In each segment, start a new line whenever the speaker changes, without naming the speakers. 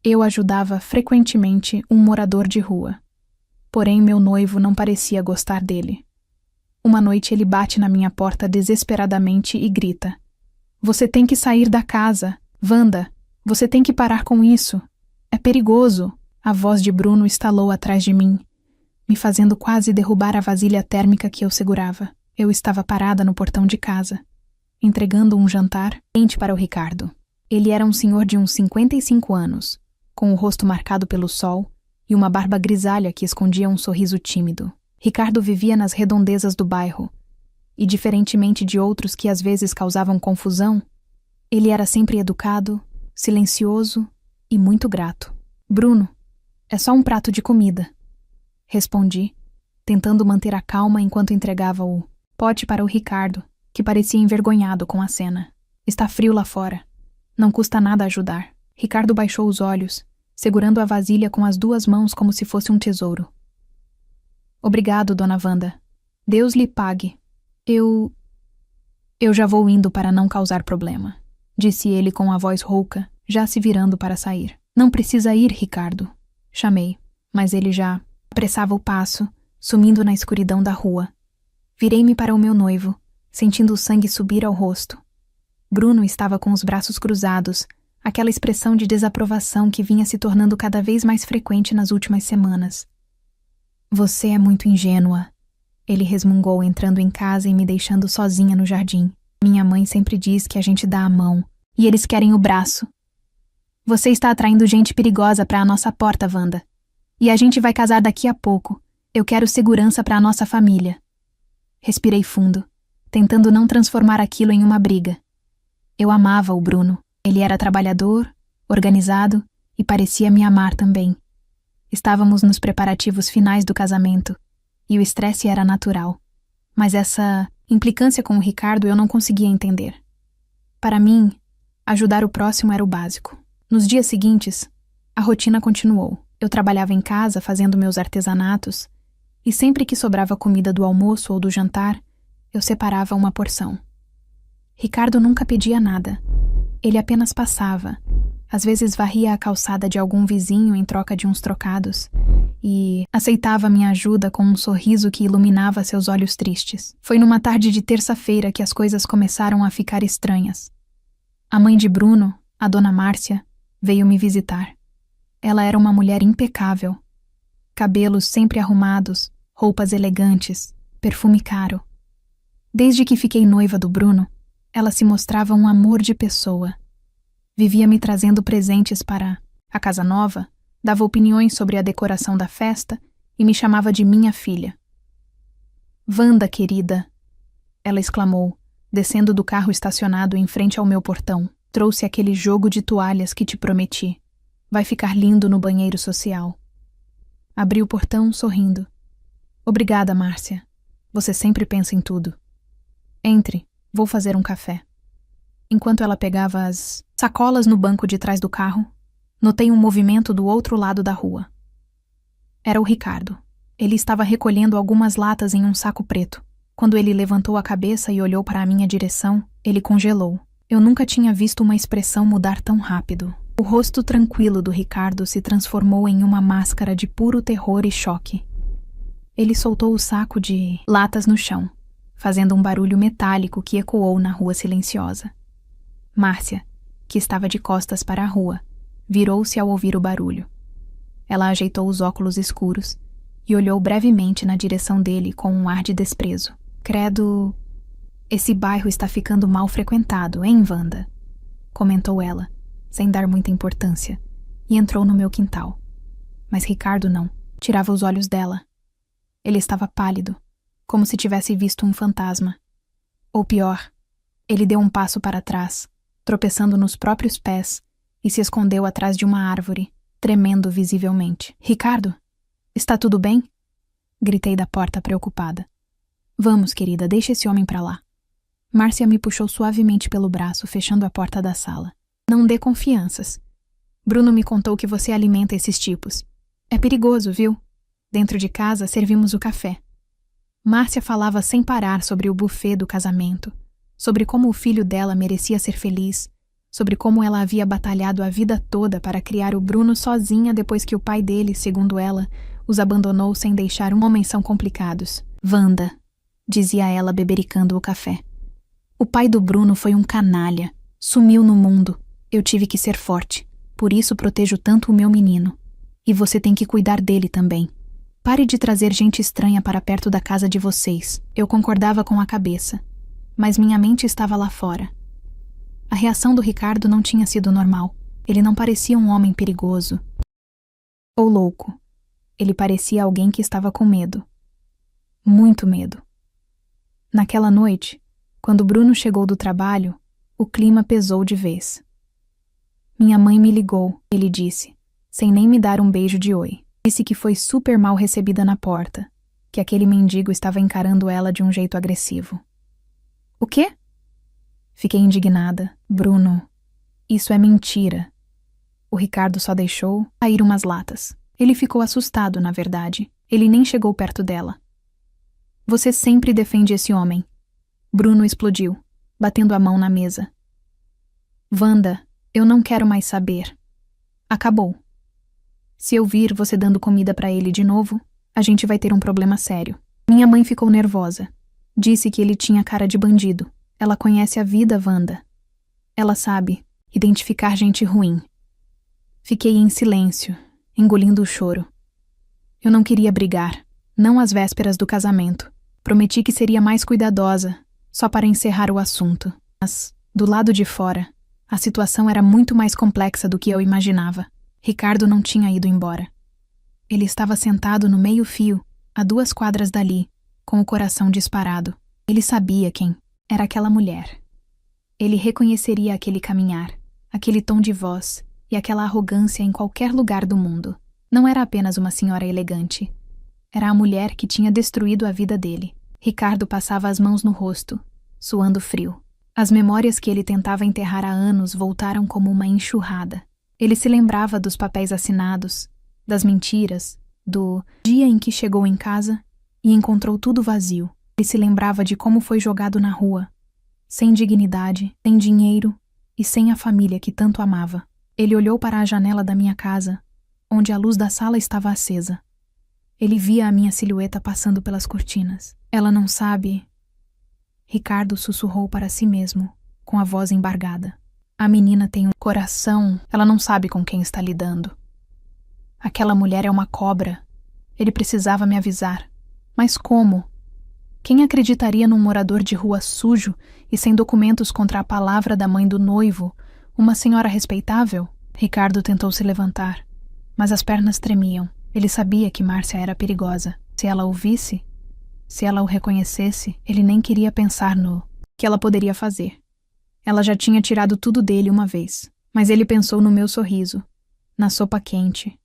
Eu ajudava frequentemente um morador de rua. Porém, meu noivo não parecia gostar dele. Uma noite ele bate na minha porta desesperadamente e grita: "Você tem que sair da casa! Wanda, você tem que parar com isso! É perigoso!" A voz de Bruno estalou atrás de mim, me fazendo quase derrubar a vasilha térmica que eu segurava. Eu estava parada no portão de casa, entregando um jantar quente para o Ricardo. Ele era um senhor de uns 55 anos, com o rosto marcado pelo sol e uma barba grisalha que escondia um sorriso tímido. Ricardo vivia nas redondezas do bairro, e diferentemente de outros que às vezes causavam confusão, ele era sempre educado, silencioso e muito grato. "Bruno, é só um prato de comida", respondi, tentando manter a calma enquanto entregava o pote para o Ricardo, que parecia envergonhado com a cena. "Está frio lá fora. Não custa nada ajudar." Ricardo baixou os olhos, segurando a vasilha com as 2 mãos como se fosse um tesouro. "Obrigado, dona Wanda. Deus lhe pague. Eu já vou indo para não causar problema", disse ele com a voz rouca, já se virando para sair. "Não precisa ir, Ricardo", chamei, mas ele já apressava o passo, sumindo na escuridão da rua. Virei-me para o meu noivo, sentindo o sangue subir ao rosto. Bruno estava com os braços cruzados, aquela expressão de desaprovação que vinha se tornando cada vez mais frequente nas últimas semanas. "Você é muito ingênua", ele resmungou entrando em casa e me deixando sozinha no jardim. "Minha mãe sempre diz que a gente dá a mão, e eles querem o braço. Você está atraindo gente perigosa para a nossa porta, Wanda. E a gente vai casar daqui a pouco. Eu quero segurança para a nossa família." Respirei fundo, tentando não transformar aquilo em uma briga. Eu amava o Bruno. Ele era trabalhador, organizado e parecia me amar também. Estávamos nos preparativos finais do casamento e o estresse era natural. Mas essa implicância com o Ricardo eu não conseguia entender. Para mim, ajudar o próximo era o básico. Nos dias seguintes, a rotina continuou. Eu trabalhava em casa fazendo meus artesanatos e sempre que sobrava comida do almoço ou do jantar, eu separava uma porção. Ricardo nunca pedia nada. Ele apenas passava. Às vezes varria a calçada de algum vizinho em troca de uns trocados e aceitava minha ajuda com um sorriso que iluminava seus olhos tristes. Foi numa tarde de terça-feira que as coisas começaram a ficar estranhas. A mãe de Bruno, a dona Márcia, veio me visitar. Ela era uma mulher impecável. Cabelos sempre arrumados, roupas elegantes, perfume caro. Desde que fiquei noiva do Bruno, ela se mostrava um amor de pessoa. Vivia me trazendo presentes para a casa nova, dava opiniões sobre a decoração da festa e me chamava de minha filha. "Wanda, querida", ela exclamou, descendo do carro estacionado em frente ao meu portão. "Trouxe aquele jogo de toalhas que te prometi. Vai ficar lindo no banheiro social." Abri o portão sorrindo. "Obrigada, Márcia. Você sempre pensa em tudo. Entre, vou fazer um café." Enquanto ela pegava as sacolas no banco de trás do carro, notei um movimento do outro lado da rua. Era o Ricardo. Ele estava recolhendo algumas latas em um saco preto. Quando ele levantou a cabeça e olhou para a minha direção, ele congelou. Eu nunca tinha visto uma expressão mudar tão rápido. O rosto tranquilo do Ricardo se transformou em uma máscara de puro terror e choque. Ele soltou o saco de latas no chão, fazendo um barulho metálico que ecoou na rua silenciosa. Márcia, que estava de costas para a rua, virou-se ao ouvir o barulho. Ela ajeitou os óculos escuros e olhou brevemente na direção dele com um ar de desprezo. "Credo, esse bairro está ficando mal frequentado, hein, Wanda?" comentou ela, sem dar muita importância, e entrou no meu quintal. Mas Ricardo não, tirava os olhos dela. Ele estava pálido, como se tivesse visto um fantasma. Ou pior, ele deu um passo para trás, tropeçando nos próprios pés, e se escondeu atrás de uma árvore, tremendo visivelmente. "Ricardo, está tudo bem?" gritei da porta preocupada. "Vamos, querida, deixa esse homem para lá." Márcia me puxou suavemente pelo braço, fechando a porta da sala. "Não dê confianças. Bruno me contou que você alimenta esses tipos. É perigoso, viu? Dentro de casa servimos o café." Márcia falava sem parar sobre o buffet do casamento, sobre como o filho dela merecia ser feliz, sobre como ela havia batalhado a vida toda para criar o Bruno sozinha depois que o pai dele, segundo ela, os abandonou sem deixar um homem. São complicados. Wanda, dizia ela bebericando o café. O pai do Bruno foi um canalha. Sumiu no mundo. Eu tive que ser forte. Por isso protejo tanto o meu menino. E você tem que cuidar dele também. Pare de trazer gente estranha para perto da casa de vocês. Eu concordava com a cabeça. Mas minha mente estava lá fora. A reação do Ricardo não tinha sido normal. Ele não parecia um homem perigoso ou louco. Ele parecia alguém que estava com medo. Muito medo. Naquela noite, quando Bruno chegou do trabalho, o clima pesou de vez. Minha mãe me ligou, ele disse, sem nem me dar um beijo de oi. Disse que foi super mal recebida na porta, que aquele mendigo estava encarando ela de um jeito agressivo. O quê? Fiquei indignada. Bruno, isso é mentira. O Ricardo só deixou cair umas latas. Ele ficou assustado, na verdade. Ele nem chegou perto dela. Você sempre defende esse homem. Bruno explodiu, batendo a mão na mesa. Wanda, eu não quero mais saber. Acabou. Se eu vir você dando comida pra ele de novo, a gente vai ter um problema sério. Minha mãe ficou nervosa. Disse que ele tinha cara de bandido. Ela conhece a vida, Wanda. Ela sabe identificar gente ruim. Fiquei em silêncio, engolindo o choro. Eu não queria brigar, não às vésperas do casamento. Prometi que seria mais cuidadosa, só para encerrar o assunto. Mas, do lado de fora, a situação era muito mais complexa do que eu imaginava. Ricardo não tinha ido embora. Ele estava sentado no meio-fio, a 2 quadras dali, com o coração disparado. Ele sabia quem era aquela mulher. Ele reconheceria aquele caminhar, aquele tom de voz e aquela arrogância em qualquer lugar do mundo. Não era apenas uma senhora elegante. Era a mulher que tinha destruído a vida dele. Ricardo passava as mãos no rosto, suando frio. As memórias que ele tentava enterrar há anos voltaram como uma enxurrada. Ele se lembrava dos papéis assinados, das mentiras, do dia em que chegou em casa e encontrou tudo vazio. Ele se lembrava de como foi jogado na rua, sem dignidade, sem dinheiro e sem a família que tanto amava. Ele olhou para a janela da minha casa, onde a luz da sala estava acesa. Ele via a minha silhueta passando pelas cortinas. Ela não sabe... Ricardo sussurrou para si mesmo, com a voz embargada. A menina tem um coração, ela não sabe com quem está lidando. Aquela mulher é uma cobra. Ele precisava me avisar. Mas como? Quem acreditaria num morador de rua sujo e sem documentos contra a palavra da mãe do noivo, uma senhora respeitável? Ricardo tentou se levantar, mas as pernas tremiam. Ele sabia que Márcia era perigosa. Se ela o visse, se ela o reconhecesse, ele nem queria pensar no que ela poderia fazer. Ela já tinha tirado tudo dele uma vez, mas ele pensou no meu sorriso, na sopa quente,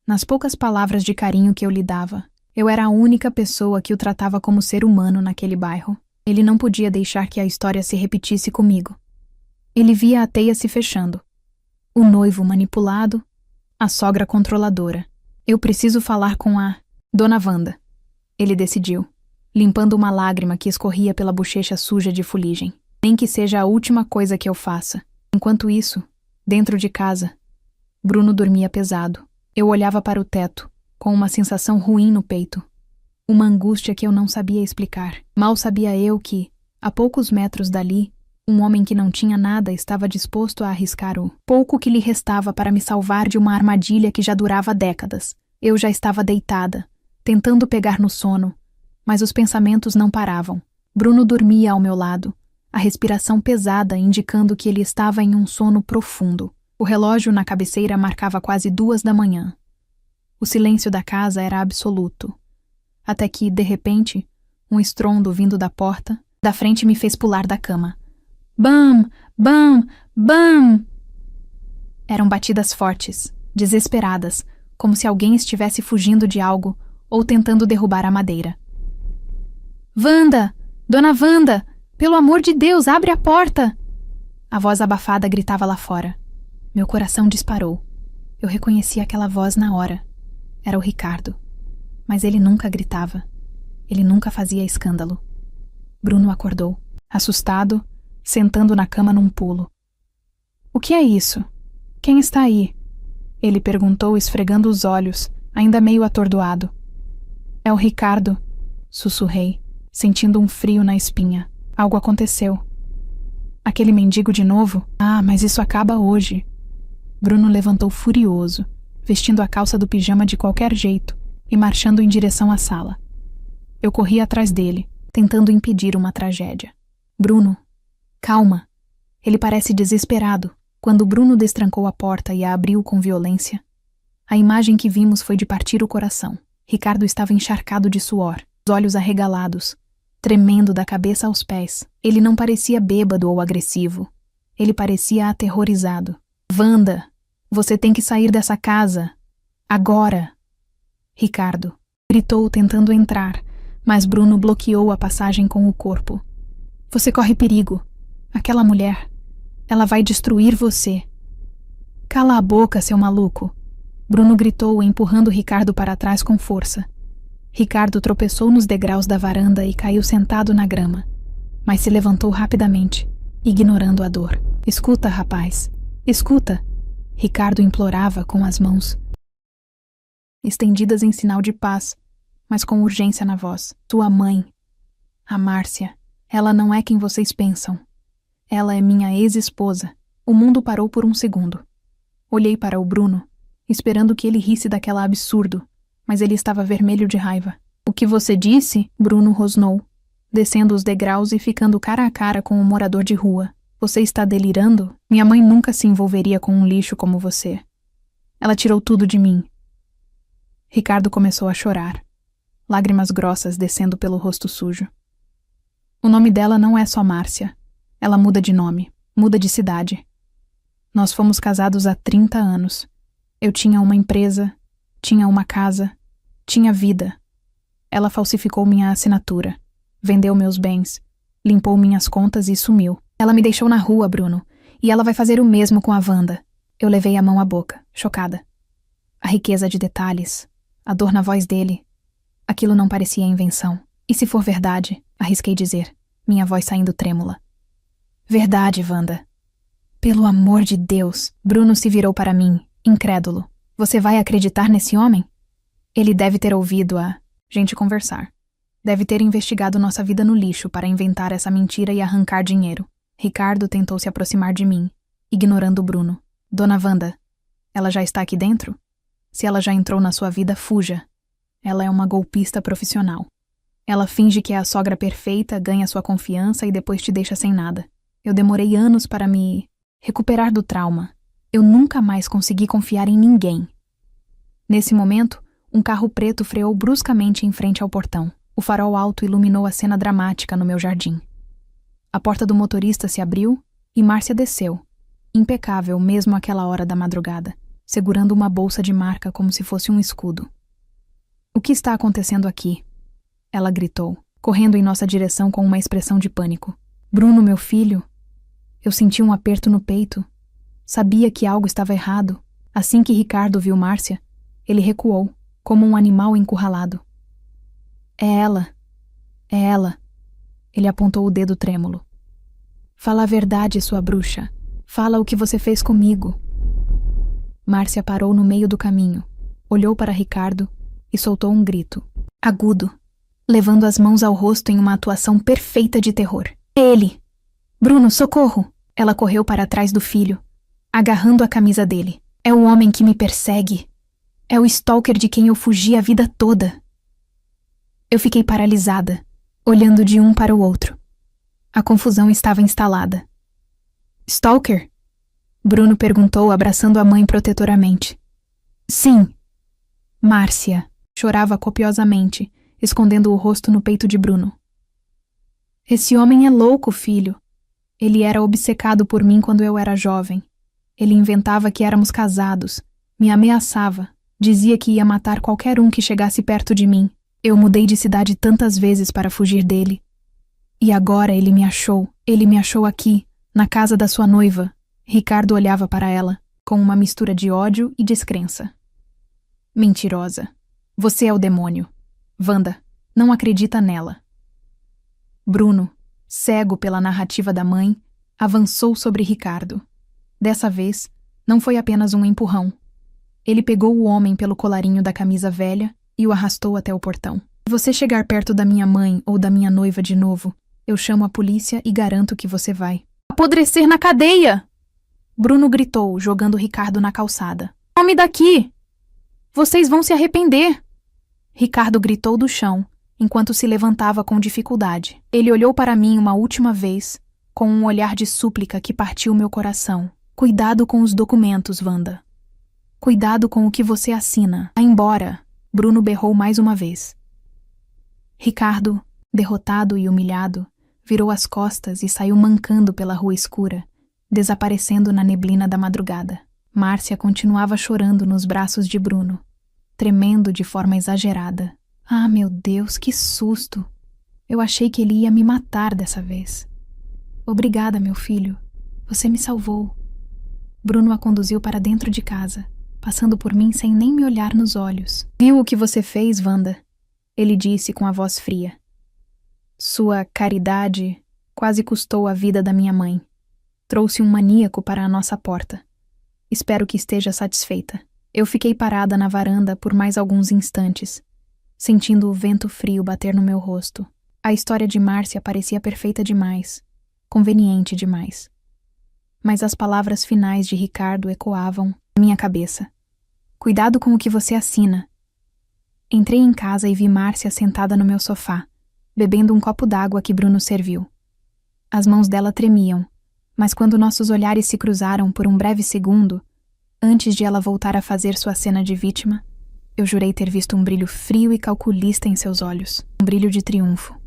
nas poucas palavras de carinho que eu lhe dava. Eu era a única pessoa que o tratava como ser humano naquele bairro. Ele não podia deixar que a história se repetisse comigo. Ele via a teia se fechando. O noivo manipulado, a sogra controladora. Eu preciso falar com a Dona Wanda. Ele decidiu, limpando uma lágrima que escorria pela bochecha suja de fuligem. Nem que seja a última coisa que eu faça. Enquanto isso, dentro de casa, Bruno dormia pesado. Eu olhava para o teto, com uma sensação ruim no peito. Uma angústia que eu não sabia explicar. Mal sabia eu que, a poucos metros dali, um homem que não tinha nada estava disposto a arriscar o pouco que lhe restava para me salvar de uma armadilha que já durava décadas. Eu já estava deitada, tentando pegar no sono, mas os pensamentos não paravam. Bruno dormia ao meu lado, a respiração pesada indicando que ele estava em um sono profundo. O relógio na cabeceira marcava quase 2 da manhã. O silêncio da casa era absoluto. Até que, de repente, um estrondo vindo da porta da frente me fez pular da cama. Bam! Bam! Bam! Eram batidas fortes, desesperadas, como se alguém estivesse fugindo de algo ou tentando derrubar a madeira. Wanda! Dona Wanda! Pelo amor de Deus, abre a porta! A voz abafada gritava lá fora. Meu coração disparou. Eu reconheci aquela voz na hora. Era o Ricardo. Mas ele nunca gritava. Ele nunca fazia escândalo. Bruno acordou, assustado, sentando na cama num pulo. O que é isso? Quem está aí? Ele perguntou, esfregando os olhos, ainda meio atordoado. É o Ricardo, sussurrei, sentindo um frio na espinha. Algo aconteceu. Aquele mendigo de novo? Ah, mas isso acaba hoje. Bruno levantou furioso, vestindo a calça do pijama de qualquer jeito e marchando em direção à sala. Eu corri atrás dele, tentando impedir uma tragédia. Bruno, calma. Ele parece desesperado. Quando Bruno destrancou a porta e a abriu com violência, a imagem que vimos foi de partir o coração. Ricardo estava encharcado de suor, os olhos arregalados, tremendo da cabeça aos pés. Ele não parecia bêbado ou agressivo. Ele parecia aterrorizado. Wanda, você tem que sair dessa casa. Agora! Ricardo gritou tentando entrar, mas Bruno bloqueou a passagem com o corpo. Você corre perigo. Aquela mulher, ela vai destruir você. Cala a boca, seu maluco! Bruno gritou, empurrando Ricardo para trás com força. Ricardo tropeçou nos degraus da varanda e caiu sentado na grama, mas se levantou rapidamente, ignorando a dor. Escuta, rapaz, escuta! Ricardo implorava com as mãos estendidas em sinal de paz, mas com urgência na voz. Tua mãe, a Márcia, ela não é quem vocês pensam. Ela é minha ex-esposa. O mundo parou por um segundo. Olhei para o Bruno, esperando que ele risse daquela absurdo, mas ele estava vermelho de raiva. O que você disse? Bruno rosnou, descendo os degraus e ficando cara a cara com um morador de rua. Você está delirando? Minha mãe nunca se envolveria com um lixo como você. Ela tirou tudo de mim. Ricardo começou a chorar, lágrimas grossas descendo pelo rosto sujo. O nome dela não é só Márcia. Ela muda de nome, muda de cidade. Nós fomos casados há 30 anos. Eu tinha uma empresa, tinha uma casa, tinha vida. Ela falsificou minha assinatura, vendeu meus bens, limpou minhas contas e sumiu. Ela me deixou na rua, Bruno, e ela vai fazer o mesmo com a Wanda. Eu levei a mão à boca, chocada. A riqueza de detalhes, a dor na voz dele. Aquilo não parecia invenção. E se for verdade, arrisquei dizer, minha voz saindo trêmula. Verdade, Wanda. Pelo amor de Deus, Bruno se virou para mim, incrédulo. Você vai acreditar nesse homem? Ele deve ter ouvido a gente conversar. Deve ter investigado nossa vida no lixo para inventar essa mentira e arrancar dinheiro. Ricardo tentou se aproximar de mim, ignorando Bruno. Dona Wanda, ela já está aqui dentro? Se ela já entrou na sua vida, fuja. Ela é uma golpista profissional. Ela finge que é a sogra perfeita, ganha sua confiança e depois te deixa sem nada. Eu demorei anos para me recuperar do trauma. Eu nunca mais consegui confiar em ninguém. Nesse momento, um carro preto freou bruscamente em frente ao portão. O farol alto iluminou a cena dramática no meu jardim. A porta do motorista se abriu e Márcia desceu, impecável mesmo àquela hora da madrugada, segurando uma bolsa de marca como se fosse um escudo. O que está acontecendo aqui? Ela gritou, correndo em nossa direção com uma expressão de pânico. Bruno, meu filho. Eu senti um aperto no peito. Sabia que algo estava errado. Assim que Ricardo viu Márcia, ele recuou, como um animal encurralado. É ela. É ela. Ele apontou o dedo trêmulo. Fala a verdade, sua bruxa. Fala o que você fez comigo. Márcia parou no meio do caminho, olhou para Ricardo e soltou um grito, agudo, levando as mãos ao rosto em uma atuação perfeita de terror. É ele! Bruno, socorro! Ela correu para trás do filho, agarrando a camisa dele. É o homem que me persegue. É o stalker de quem eu fugi a vida toda. Eu fiquei paralisada, olhando de um para o outro. A confusão estava instalada. Stalker? Bruno perguntou, abraçando a mãe protetoramente. Sim. Márcia chorava copiosamente, escondendo o rosto no peito de Bruno. Esse homem é louco, filho. Ele era obcecado por mim quando eu era jovem. Ele inventava que éramos casados, me ameaçava, dizia que ia matar qualquer um que chegasse perto de mim. Eu mudei de cidade tantas vezes para fugir dele. E agora ele me achou aqui, na casa da sua noiva. Ricardo olhava para ela, com uma mistura de ódio e descrença. Mentirosa. Você é o demônio. Wanda, não acredita nela. Bruno, cego pela narrativa da mãe, avançou sobre Ricardo. Dessa vez, não foi apenas um empurrão. Ele pegou o homem pelo colarinho da camisa velha e o arrastou até o portão. Se você chegar perto da minha mãe ou da minha noiva de novo, eu chamo a polícia e garanto que você vai apodrecer na cadeia! Bruno gritou, jogando Ricardo na calçada. Some daqui! Vocês vão se arrepender! Ricardo gritou do chão, enquanto se levantava com dificuldade. Ele olhou para mim uma última vez, com um olhar de súplica que partiu meu coração. Cuidado com os documentos, Wanda. Cuidado com o que você assina. Vá embora! Bruno berrou mais uma vez. Ricardo, derrotado e humilhado, virou as costas e saiu mancando pela rua escura, desaparecendo na neblina da madrugada. Márcia continuava chorando nos braços de Bruno, tremendo de forma exagerada. Ah, meu Deus, que susto! Eu achei que ele ia me matar dessa vez. Obrigada, meu filho. Você me salvou. Bruno a conduziu para dentro de casa, passando por mim sem nem me olhar nos olhos. Viu o que você fez, Wanda? Ele disse com a voz fria. Sua caridade quase custou a vida da minha mãe. Trouxe um maníaco para a nossa porta. Espero que esteja satisfeita. Eu fiquei parada na varanda por mais alguns instantes, sentindo o vento frio bater no meu rosto. A história de Márcia parecia perfeita demais, conveniente demais. Mas as palavras finais de Ricardo ecoavam na minha cabeça. Cuidado com o que você assina. Entrei em casa e vi Márcia sentada no meu sofá, bebendo um copo d'água que Bruno serviu. As mãos dela tremiam, mas quando nossos olhares se cruzaram por um breve segundo, antes de ela voltar a fazer sua cena de vítima, eu jurei ter visto um brilho frio e calculista em seus olhos, um brilho de triunfo.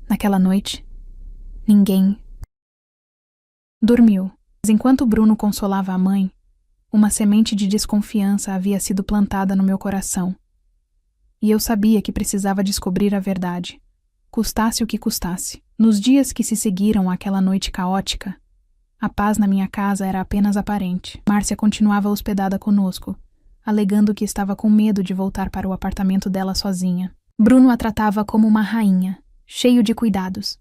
Naquela noite, ninguém dormiu. Mas enquanto Bruno consolava a mãe, uma semente de desconfiança havia sido plantada no meu coração. E eu sabia que precisava descobrir a verdade, custasse o que custasse. Nos dias que se seguiram àquela noite caótica, a paz na minha casa era apenas aparente. Márcia continuava hospedada conosco, alegando que estava com medo de voltar para o apartamento dela sozinha. Bruno a tratava como uma rainha, cheio de cuidados.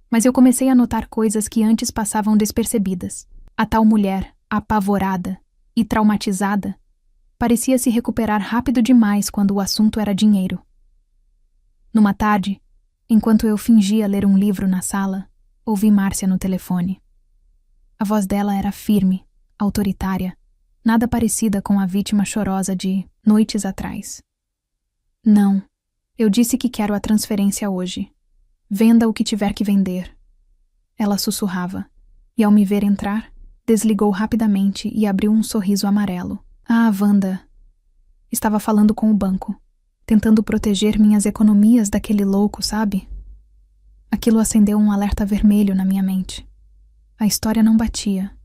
Mas eu comecei a notar coisas que antes passavam despercebidas. A tal mulher, apavorada e traumatizada, parecia se recuperar rápido demais quando o assunto era dinheiro. Numa tarde, enquanto eu fingia ler um livro na sala, ouvi Márcia no telefone. A voz dela era firme, autoritária, nada parecida com a vítima chorosa de noites atrás. Não, eu disse que quero a transferência hoje. Venda o que tiver que vender. Ela sussurrava, e ao me ver entrar, desligou rapidamente e abriu um sorriso amarelo. Ah, Wanda. Estava falando com o banco, tentando proteger minhas economias daquele louco, sabe? Aquilo acendeu um alerta vermelho na minha mente. A história não batia.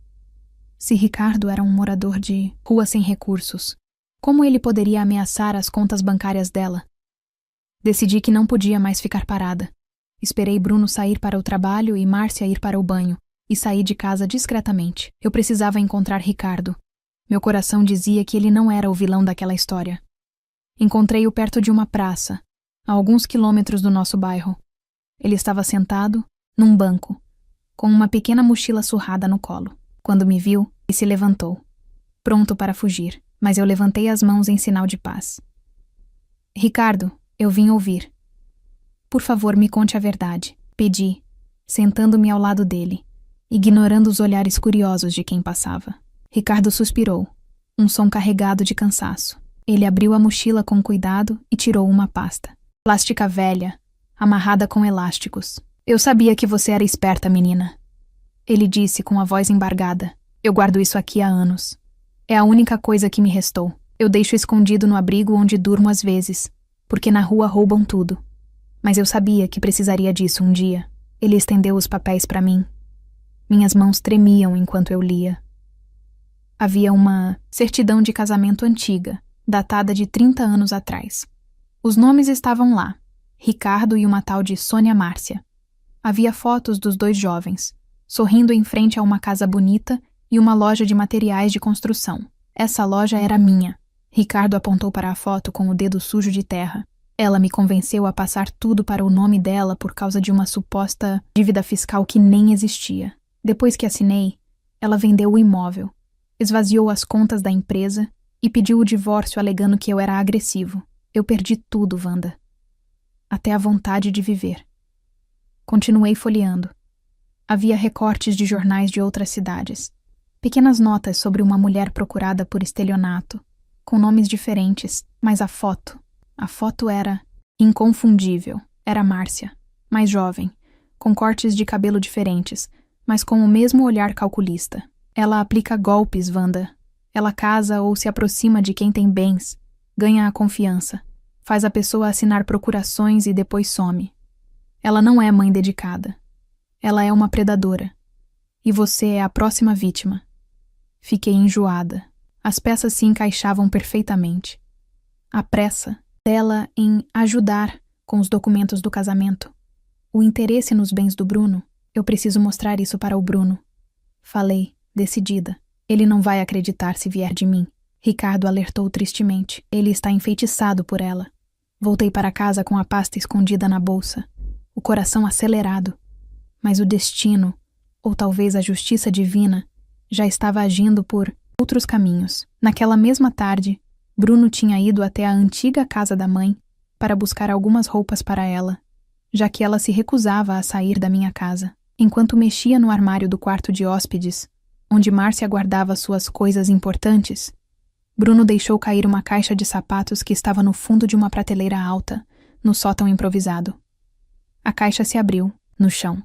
Se Ricardo era um morador de rua sem recursos, como ele poderia ameaçar as contas bancárias dela? Decidi que não podia mais ficar parada. Esperei Bruno sair para o trabalho e Márcia ir para o banho, e saí de casa discretamente. Eu precisava encontrar Ricardo. Meu coração dizia que ele não era o vilão daquela história. Encontrei-o perto de uma praça, a alguns quilômetros do nosso bairro. Ele estava sentado, num banco, com uma pequena mochila surrada no colo. Quando me viu, ele se levantou, pronto para fugir, mas eu levantei as mãos em sinal de paz. Ricardo, eu vim ouvir. Por favor, me conte a verdade, pedi, sentando-me ao lado dele, ignorando os olhares curiosos de quem passava. Ricardo suspirou, um som carregado de cansaço. Ele abriu a mochila com cuidado e tirou uma pasta. Plástica velha, amarrada com elásticos. Eu sabia que você era esperta, menina. Ele disse com a voz embargada. Eu guardo isso aqui há anos. É a única coisa que me restou. Eu deixo escondido no abrigo onde durmo às vezes, porque na rua roubam tudo. Mas eu sabia que precisaria disso um dia. Ele estendeu os papéis para mim. Minhas mãos tremiam enquanto eu lia. Havia uma certidão de casamento antiga, datada de 30 anos atrás. Os nomes estavam lá, Ricardo e uma tal de Sônia Márcia. Havia fotos dos dois jovens, sorrindo em frente a uma casa bonita e uma loja de materiais de construção. Essa loja era minha. Ricardo apontou para a foto com o dedo sujo de terra. Ela me convenceu a passar tudo para o nome dela por causa de uma suposta dívida fiscal que nem existia. Depois que assinei, Ela vendeu o imóvel, esvaziou as contas da empresa e pediu o divórcio alegando que eu era agressivo. Eu perdi tudo, Wanda. Até a vontade de viver. Continuei folheando. Havia recortes de jornais de outras cidades. Pequenas notas sobre uma mulher procurada por estelionato, com nomes diferentes, mas a foto era inconfundível. Era Márcia, mais jovem, com cortes de cabelo diferentes, mas com o mesmo olhar calculista. Ela aplica golpes, Wanda. Ela casa ou se aproxima de quem tem bens, ganha a confiança, faz a pessoa assinar procurações e depois some. Ela não é mãe dedicada. Ela é uma predadora. E você é a próxima vítima. Fiquei enjoada. As peças se encaixavam perfeitamente. A pressa dela em ajudar com os documentos do casamento. O interesse nos bens do Bruno. Eu preciso mostrar isso para o Bruno. Falei, decidida. Ele não vai acreditar se vier de mim. Ricardo alertou tristemente. Ele está enfeitiçado por ela. Voltei para casa com a pasta escondida na bolsa. O coração acelerado. Mas o destino, ou talvez a justiça divina, já estava agindo por outros caminhos. Naquela mesma tarde, Bruno tinha ido até a antiga casa da mãe para buscar algumas roupas para ela, já que ela se recusava a sair da minha casa. Enquanto mexia no armário do quarto de hóspedes, onde Márcia guardava suas coisas importantes, Bruno deixou cair uma caixa de sapatos que estava no fundo de uma prateleira alta, no sótão improvisado. A caixa se abriu, no chão,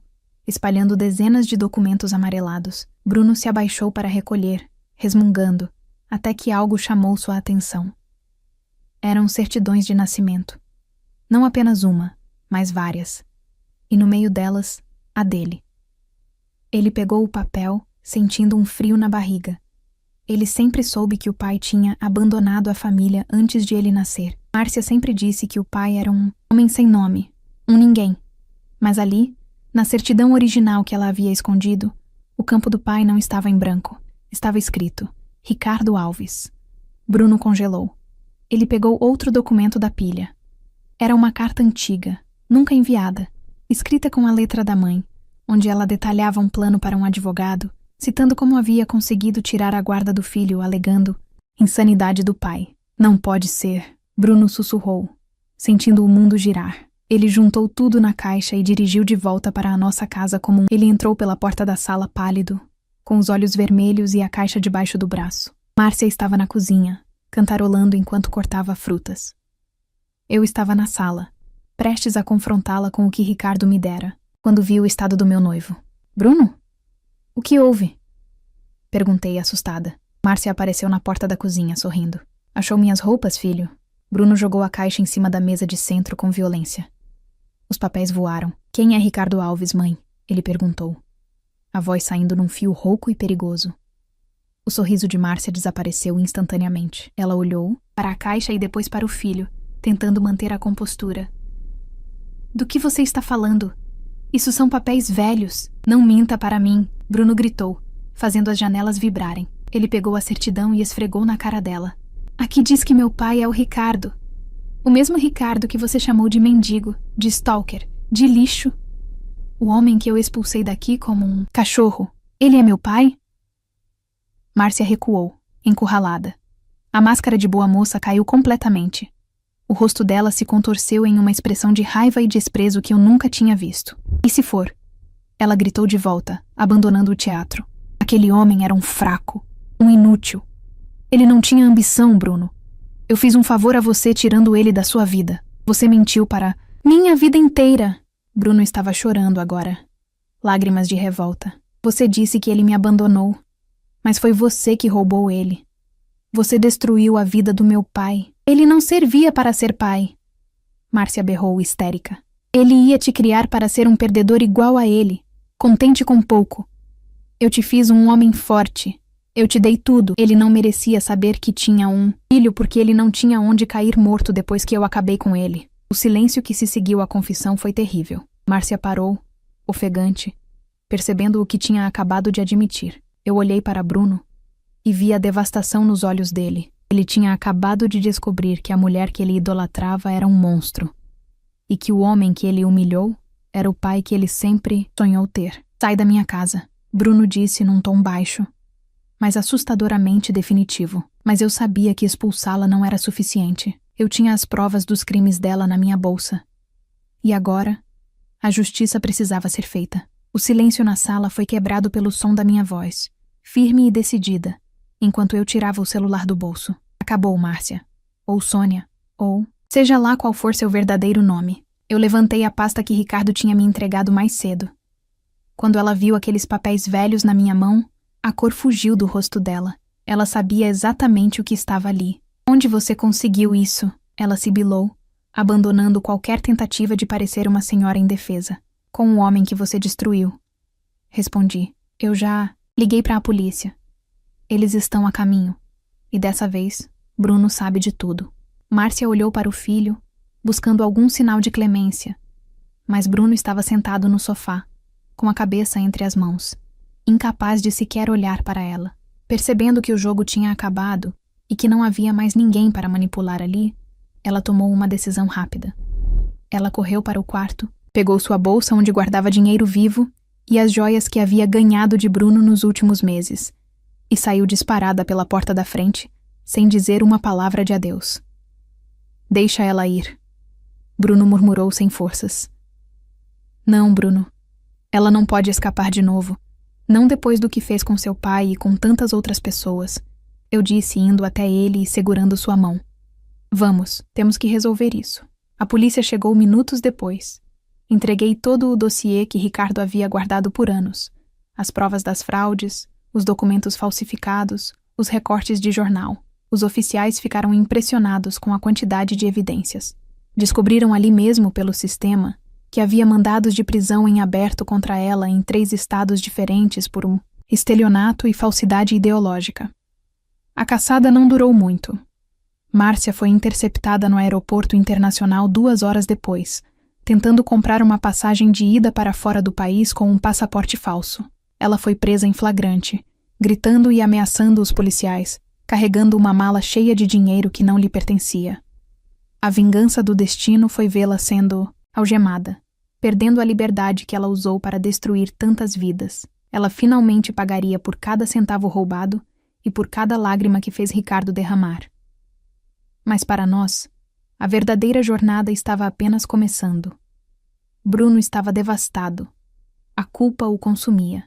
espalhando dezenas de documentos amarelados. Bruno se abaixou para recolher, resmungando, até que algo chamou sua atenção. Eram certidões de nascimento. Não apenas uma, mas várias. E no meio delas, a dele. Ele pegou o papel, sentindo um frio na barriga. Ele sempre soube que o pai tinha abandonado a família antes de ele nascer. Márcia sempre disse que o pai era um homem sem nome, um ninguém. Mas ali, na certidão original que ela havia escondido, o campo do pai não estava em branco. Estava escrito, Ricardo Alves. Bruno congelou. Ele pegou outro documento da pilha. Era uma carta antiga, nunca enviada, escrita com a letra da mãe, onde ela detalhava um plano para um advogado, citando como havia conseguido tirar a guarda do filho, alegando insanidade do pai. Não pode ser, Bruno sussurrou, sentindo o mundo girar. Ele juntou tudo na caixa e dirigiu de volta para a nossa casa como Ele entrou pela porta da sala pálido, com os olhos vermelhos e a caixa debaixo do braço. Márcia estava na cozinha, cantarolando enquanto cortava frutas. Eu estava na sala, prestes a confrontá-la com o que Ricardo me dera, quando vi o estado do meu noivo. Bruno? O que houve? Perguntei, assustada. Márcia apareceu na porta da cozinha, sorrindo. Achou minhas roupas, filho? Bruno jogou a caixa em cima da mesa de centro com violência. Os papéis voaram. Quem é Ricardo Alves, mãe? Ele perguntou. A voz saindo num fio rouco e perigoso. O sorriso de Márcia desapareceu instantaneamente. Ela olhou para a caixa e depois para o filho, tentando manter a compostura. Do que você está falando? Isso são papéis velhos. Não minta para mim, Bruno gritou, fazendo as janelas vibrarem. Ele pegou a certidão e esfregou na cara dela. Aqui diz que meu pai é o Ricardo. O mesmo Ricardo que você chamou de mendigo, de stalker, de lixo. O homem que eu expulsei daqui como um cachorro. Ele é meu pai? Márcia recuou, encurralada. A máscara de boa moça caiu completamente. O rosto dela se contorceu em uma expressão de raiva e desprezo que eu nunca tinha visto. E se for? Ela gritou de volta, abandonando o teatro. Aquele homem era um fraco, um inútil. Ele não tinha ambição, Bruno. Eu fiz um favor a você tirando ele da sua vida. Você mentiu para minha vida inteira. Bruno estava chorando agora. Lágrimas de revolta. Você disse que ele me abandonou. Mas foi você que roubou ele. Você destruiu a vida do meu pai. Ele não servia para ser pai. Márcia berrou histérica. Ele ia te criar para ser um perdedor igual a ele, contente com pouco. Eu te fiz um homem forte. Eu te dei tudo. Ele não merecia saber que tinha um filho porque ele não tinha onde cair morto depois que eu acabei com ele. O silêncio que se seguiu à confissão foi terrível. Márcia parou, ofegante, percebendo o que tinha acabado de admitir. Eu olhei para Bruno e vi a devastação nos olhos dele. Ele tinha acabado de descobrir que a mulher que ele idolatrava era um monstro e que o homem que ele humilhou era o pai que ele sempre sonhou ter. Sai da minha casa. Bruno disse num tom baixo, mas assustadoramente definitivo. Mas eu sabia que expulsá-la não era suficiente. Eu tinha as provas dos crimes dela na minha bolsa. E agora, a justiça precisava ser feita. O silêncio na sala foi quebrado pelo som da minha voz, firme e decidida, enquanto eu tirava o celular do bolso. Acabou, Márcia. Ou Sônia. Ou seja lá qual for seu verdadeiro nome. Eu levantei a pasta que Ricardo tinha me entregado mais cedo. Quando ela viu aqueles papéis velhos na minha mão, a cor fugiu do rosto dela. Ela sabia exatamente o que estava ali. Onde você conseguiu isso? Ela sibilou, abandonando qualquer tentativa de parecer uma senhora indefesa. Com o homem que você destruiu. Respondi. Eu já liguei para a polícia. Eles estão a caminho. E dessa vez, Bruno sabe de tudo. Márcia olhou para o filho, buscando algum sinal de clemência. Mas Bruno estava sentado no sofá, com a cabeça entre as mãos, incapaz de sequer olhar para ela. Percebendo que o jogo tinha acabado e que não havia mais ninguém para manipular ali, ela tomou uma decisão rápida. Ela correu para o quarto, pegou sua bolsa onde guardava dinheiro vivo e as joias que havia ganhado de Bruno nos últimos meses, e saiu disparada pela porta da frente, sem dizer uma palavra de adeus. Deixa ela ir. Bruno murmurou sem forças. Não, Bruno. Ela não pode escapar de novo. Não depois do que fez com seu pai e com tantas outras pessoas. Eu disse, indo até ele e segurando sua mão. Vamos, temos que resolver isso. A polícia chegou minutos depois. Entreguei todo o dossiê que Ricardo havia guardado por anos. As provas das fraudes, os documentos falsificados, os recortes de jornal. Os oficiais ficaram impressionados com a quantidade de evidências. Descobriram ali mesmo pelo sistema que havia mandados de prisão em aberto contra ela em 3 estados diferentes por um estelionato e falsidade ideológica. A caçada não durou muito. Márcia foi interceptada no aeroporto internacional 2 horas depois, tentando comprar uma passagem de ida para fora do país com um passaporte falso. Ela foi presa em flagrante, gritando e ameaçando os policiais, carregando uma mala cheia de dinheiro que não lhe pertencia. A vingança do destino foi vê-la sendo algemada, perdendo a liberdade que ela usou para destruir tantas vidas. Ela finalmente pagaria por cada centavo roubado e por cada lágrima que fez Ricardo derramar. Mas para nós, a verdadeira jornada estava apenas começando. Bruno estava devastado. A culpa o consumia.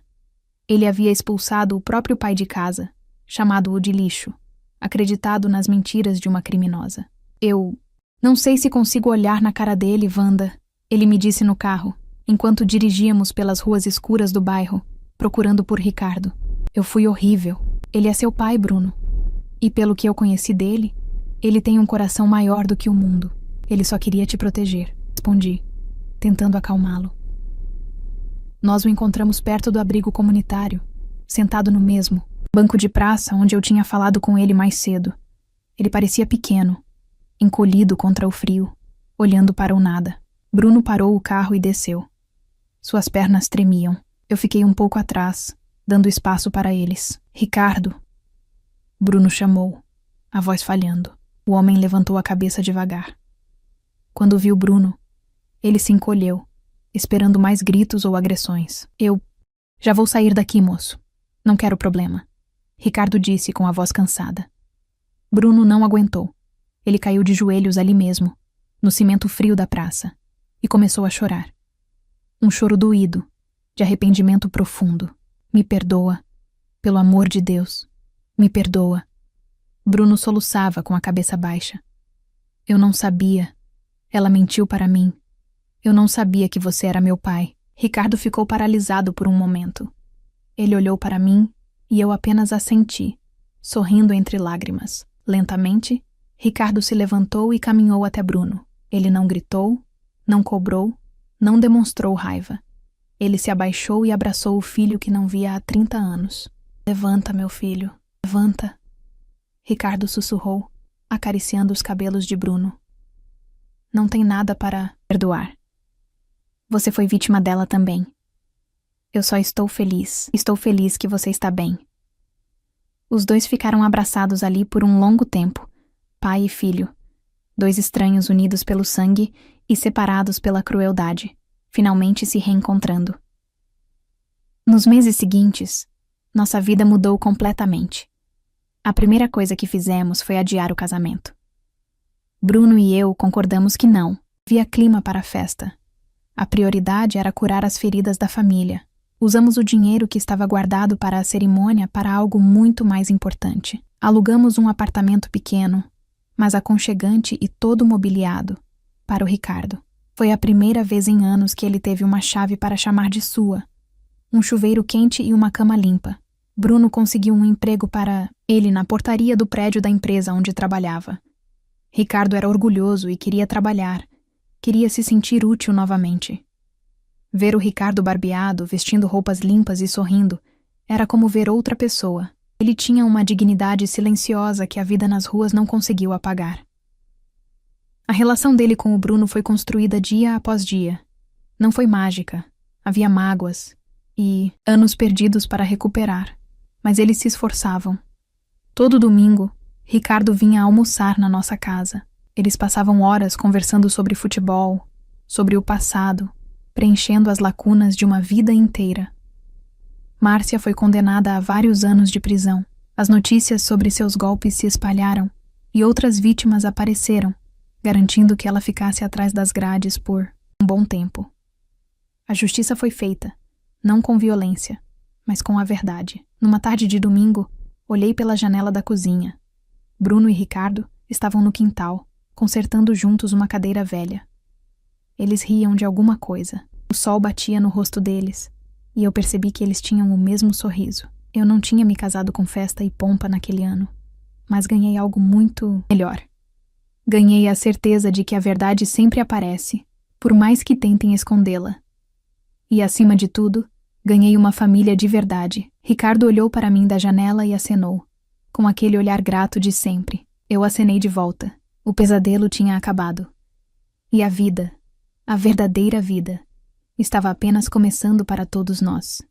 Ele havia expulsado o próprio pai de casa, chamado-o de lixo, acreditado nas mentiras de uma criminosa. Eu não sei se consigo olhar na cara dele, Wanda, ele me disse no carro, enquanto dirigíamos pelas ruas escuras do bairro, procurando por Ricardo. Eu fui horrível. Ele é seu pai, Bruno. E pelo que eu conheci dele, ele tem um coração maior do que o mundo. Ele só queria te proteger, respondi, tentando acalmá-lo. Nós o encontramos perto do abrigo comunitário, sentado no mesmo banco de praça onde eu tinha falado com ele mais cedo. Ele parecia pequeno, encolhido contra o frio, olhando para o nada. Bruno parou o carro e desceu. Suas pernas tremiam. Eu fiquei um pouco atrás, dando espaço para eles. Ricardo. Bruno chamou, a voz falhando. O homem levantou a cabeça devagar. Quando viu Bruno, ele se encolheu, esperando mais gritos ou agressões. Eu já vou sair daqui, moço. Não quero problema. Ricardo disse com a voz cansada. Bruno não aguentou. Ele caiu de joelhos ali mesmo, no cimento frio da praça, e começou a chorar. Um choro doído, de arrependimento profundo. Me perdoa, pelo amor de Deus. Me perdoa. Bruno soluçava com a cabeça baixa. Eu não sabia. Ela mentiu para mim. Eu não sabia que você era meu pai. Ricardo ficou paralisado por um momento. Ele olhou para mim e eu apenas assenti, sorrindo entre lágrimas. Lentamente, Ricardo se levantou e caminhou até Bruno. Ele não gritou, não cobrou, não demonstrou raiva. Ele se abaixou e abraçou o filho que não via há 30 anos. Levanta, meu filho, levanta. Ricardo sussurrou, acariciando os cabelos de Bruno. Não tem nada para perdoar. Você foi vítima dela também. Eu só estou feliz que você está bem. Os dois ficaram abraçados ali por um longo tempo, pai e filho, 2 estranhos unidos pelo sangue e separados pela crueldade, finalmente se reencontrando. Nos meses seguintes, nossa vida mudou completamente. A primeira coisa que fizemos foi adiar o casamento. Bruno e eu concordamos que não havia clima para a festa. A prioridade era curar as feridas da família. Usamos o dinheiro que estava guardado para a cerimônia para algo muito mais importante. Alugamos um apartamento pequeno, mas aconchegante e todo mobiliado, para o Ricardo. Foi a primeira vez em anos que ele teve uma chave para chamar de sua, um chuveiro quente e uma cama limpa. Bruno conseguiu um emprego para ele na portaria do prédio da empresa onde trabalhava. Ricardo era orgulhoso e queria trabalhar. Queria se sentir útil novamente. Ver o Ricardo barbeado, vestindo roupas limpas e sorrindo, era como ver outra pessoa. Ele tinha uma dignidade silenciosa que a vida nas ruas não conseguiu apagar. A relação dele com o Bruno foi construída dia após dia. Não foi mágica. Havia mágoas e anos perdidos para recuperar, mas eles se esforçavam. Todo domingo, Ricardo vinha almoçar na nossa casa. Eles passavam horas conversando sobre futebol, sobre o passado, preenchendo as lacunas de uma vida inteira. Márcia foi condenada a vários anos de prisão. As notícias sobre seus golpes se espalharam e outras vítimas apareceram, garantindo que ela ficasse atrás das grades por um bom tempo. A justiça foi feita, não com violência, mas com a verdade. Numa tarde de domingo, olhei pela janela da cozinha. Bruno e Ricardo estavam no quintal, consertando juntos uma cadeira velha. Eles riam de alguma coisa. O sol batia no rosto deles, e eu percebi que eles tinham o mesmo sorriso. Eu não tinha me casado com festa e pompa naquele ano, mas ganhei algo muito melhor. Ganhei a certeza de que a verdade sempre aparece, por mais que tentem escondê-la. E, acima de tudo, ganhei uma família de verdade. Ricardo olhou para mim da janela e acenou, com aquele olhar grato de sempre. Eu acenei de volta. O pesadelo tinha acabado. E a vida, a verdadeira vida, estava apenas começando para todos nós.